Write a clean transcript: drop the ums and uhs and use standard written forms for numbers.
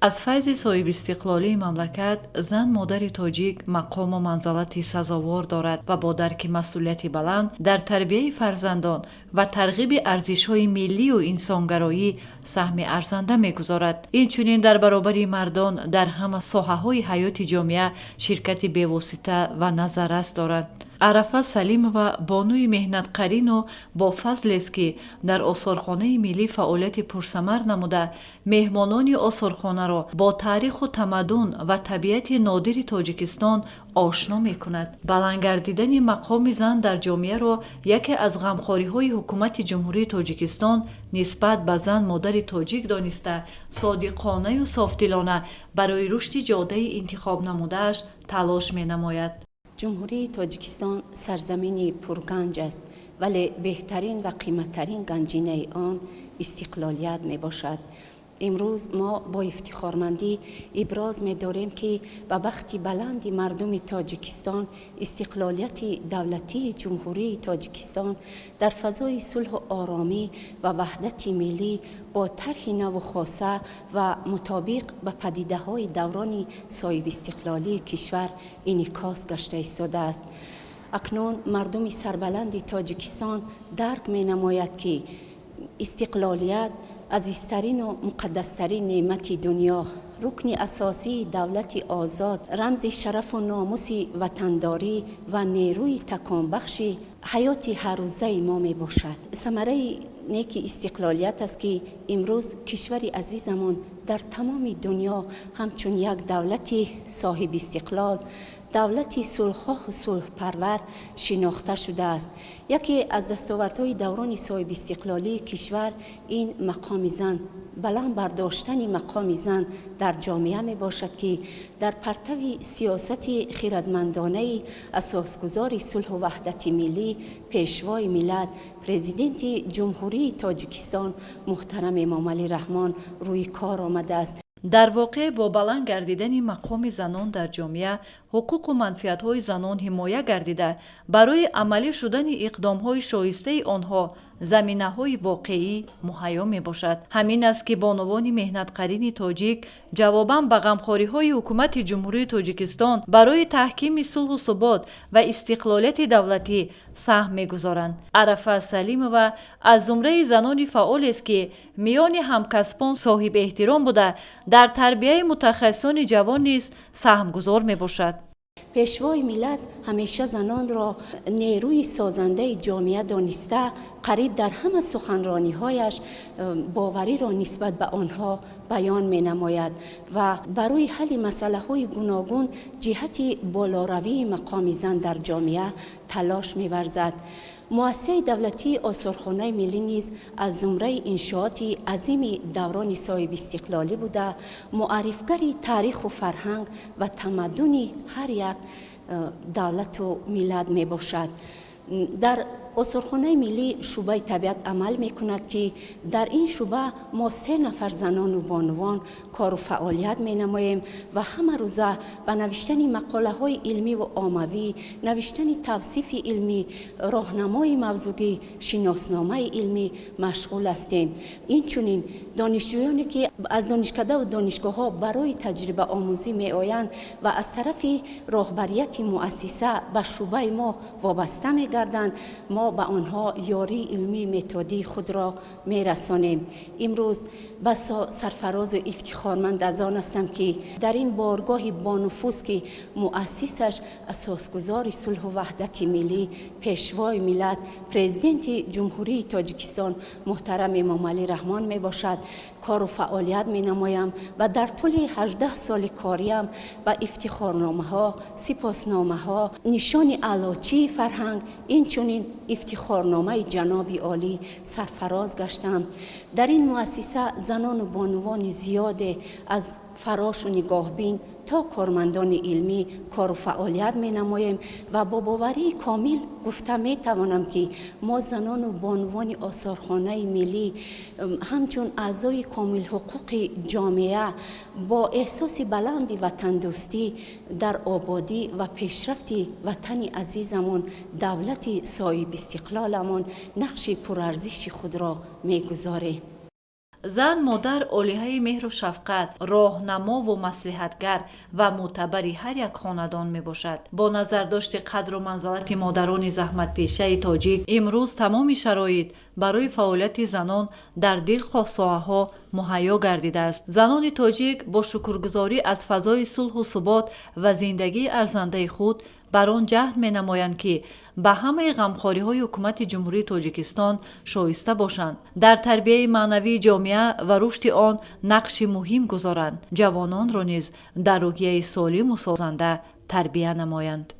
از فیض صاحب استقلالی مملکت زن مادر تاجیک مقام و منزلتی سزاوار دارد و با درک مسئولیتی بلند در تربیت فرزندان و ترغیب ارزش‌های ملی و انسانگرایی سهم ارزنده می‌گذارد. اینچنین در برابر مردان در همه ساحه‌های حیات جامعه شرکت بی‌واسطه و نظررس دارد. عرفه سلیم و بانوی مهنتقرین و با فضل است که در آثارخانه ملی فعالیت پرثمر نموده مهمانان آثارخانه را با تاریخ و تمدن و طبیعت نادر تاجیکستان آشنا می کند. بلند گردیدن مقام زن در جامعه را یکی از غمخوری‌های حکومت جمهوری تاجیکستان نسبت به زن مادر تاجیک دانسته صادقانه و صافدلانه برای رشد جاده انتخاب نموده‌اش تلاش می نماید. جمهوری تاجیکستان سرزمینی پرگنج است، ولی بهترین و قیمتترین گنجینه آن استقلالیت می باشد. امروز ما با افتخارمندی ابراز می داریم که به بخت بلند مردم تاجیکستان استقلالیت دولتی جمهوری تاجیکستان در فضای صلح و آرامی و وحدت ملی با طرح نو و خاصه و مطابق به پدیده های دوران صاحب استقلالی کشور انعکاس گشته ایستاده است. اکنون مردم سربلند تاجیکستان درک می نماید که استقلالیت عزیزترین و مقدسترین نعمت دنیا، رکن اساسی دولت آزاد، رمز شرف و ناموس وطنداری و نیروی تکان بخش حیات هر روزه ما می باشد. ثمره نیک استقلالیت است که امروز کشور عزیزمان در تمام دنیا همچون یک دولت صاحب استقلال، دولتی صلح‌خواه و صلح پرور شناخته شده است. یکی از دستاوردهای دوران صاحب استقلالی کشور این مقام زن، بلند برداشتن مقام زن در جامعه می باشد که در پرتو سیاست خردمندانه اساسگذار صلح و وحدت ملی پیشوای ملت پرزیدنت جمهوری تاجیکستان محترم امام علی رحمان روی کار آمده است. در واقع با بلند گردیدن مقام زنان در جامعه حقوق و منفعت‌های زنان حمایه گردیده برای عملی شدن اقدام‌های شایسته آنها زمینه‌های واقعی مهیا میباشد. همین است که بانوان مهنتقرین تاجیک جواباً به غمخوری‌های حکومت جمهوری تاجیکستان برای تحکیم صلح و ثبات و استقلالیت دولتی سهم می‌گذارند. عرفه سلیم و از زمره زنان فعال است که میان همکسبان صاحب احترام بوده در تربیت متخصصان جوان نیز سهمگذار میباشد. پیشوای ملت همیشه زنان را نیروی سازنده جامعه دانسته، قریب در همه سخنرانی‌هایش باوری را نسبت به آنها بیان می نماید و برای حل مسئله‌های گوناگون جهت بالاروی مقام زن در جامعه تلاش می ورزد. مؤسسه دولتی آثارخانه ملی نیز از زمره انشاءات عظیم دوران صاحب استقلالی بوده، معرفگر تاریخ و فرهنگ و تمدن هر یک دولت و ملت می باشد. در آثارخانه ملی شعبه طبیعت عمل می کند که در این شعبه ما 3 نفر زنان و بانوان کار و فعالیت می نماییم و همه روزه به نوشتن مقاله های علمی و عاموی، نوشتن توصیف علمی، راهنمای موضوعی، شناسنامه علمی مشغول هستیم. اینچنین دانشجویانی که از دانشکده و دانشگاه ها برای تجربه آموزی می آیند و از طرف راهبریت مؤسسه به شعبه ما وابسته می گردند، ما به آنها یاری علمی متدی خود را می رسانیم. امروز بسا سرفراز و افتخارمند از آن هستم که در این بارگاه بانفوذ که مؤسسش اساسگذار صلح و وحدت ملی پیشوای ملت پرزیدنت جمهوری تاجیکستان محترم امام علی رحمان می باشد کار و فعالیت می نمایم و در طول 18 سال کاریم و افتخارنامه ها، سپاسنامه ها، نشان علاچی فرهنگ، اینچنین افتخارنامه جناب عالی سرفراز گشتم. در این مؤسسه زنان و بانوان زیاد از فراش و نگاهبین تا کارمندان علمی کار و فعالیت می نماییم و با باوری کامل گفته می توانم که ما زنان و بانوان آثارخانه ملی همچون اعضای کامل حقوق جامعه با احساس بلندی وطن دوستی در آبادی و پیشرفت وطن عزیزمان دولت صاحب استقلالمان نقش پرارزش خود را می گذاریم. زن مادر اولیه مهر و شفقت، راهنما و مصلحتگر و معتبری هر یک خاندان می باشد. با نظر داشت قدر و منزلت مادران زحمت پیشه تاجیک، امروز تمام شرایط برای فعالیت زنان در دلخواه ساحه‌ها مهیا گردیده است. زنان تاجیک با شکرگزاری از فضای صلح و ثبات و زندگی ارزنده خود بر آن جهد می نمایند که به همه غمخواری های حکومت جمهوری تاجیکستان شایسته باشند، در تربیه معنوی جامعه و رشد آن نقش مهم گذارند، جوانان را نیز در روحیه سالم و سازنده تربیه نمایند.